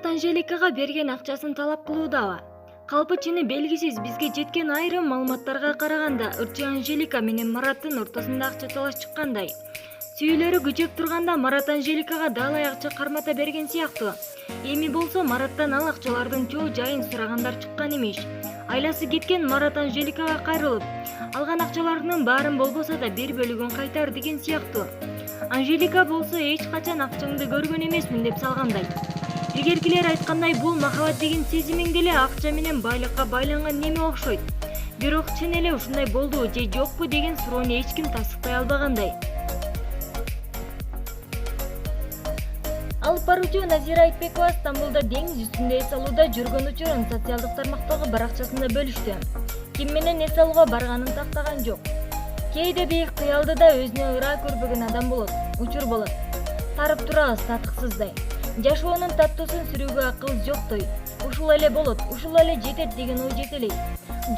Марат Анжеликага берген акчасын талап кылуудабы? Калпы чыны белгисиз. Бизге жеткен айрым маалыматтарга караганда, ырчы Анжелика менен Мараттын ортосунда акча талаш чыккандай. Сүйүүлөрү күчөп турганда Марат Анжеликага далай акча кармата берген сыяктуу. Эми болсо Мараттан ал акчалардын чоо жайын сурагандар чыккан имиш. Айласы кеткен Марат Анжеликага кайрылып, алган акчаларынын баарын болбосо да бир бөлүгүн кайтар деген сыяктуу. Анжелика болсо эч качан акчаңды көргөн эмесмин деп салгандай. Илгеркилер айткандай, бул махабат деген сезимиң деле акча менен байлыкка байланган неме окшойт. Бирок чын эле ушундай болду же жокпу деген суроону эч ким тастыктай албагандай. Алып баруучу Назира Айтбекова Стамбулда деңиз үстүндө эс алууда жүргөн учурун социалдык тармактагы баракчасында бөлүштү. Ким менен эс алууга барганын тактаган жок. Кээде бийик кыялдыда өзүнө ыраа көрбөгөн адам болот, учур болот. Тарып турабыз татыксыздай. Жашоонун таттуусун сүрүүгө акыл жоктой. Ушул эле болот, ушул эле жетет деген ой жетелейт.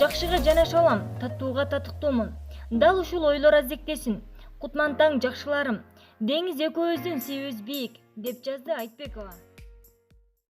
Жакшыга жанаша алам, таттууга татыктуумун. Дал ушул ойлор азектесин. Кутман таң жакшыларым. Деңиз экөөбүздүн сүйүүбүз бийик, деп жазды Айтбекова.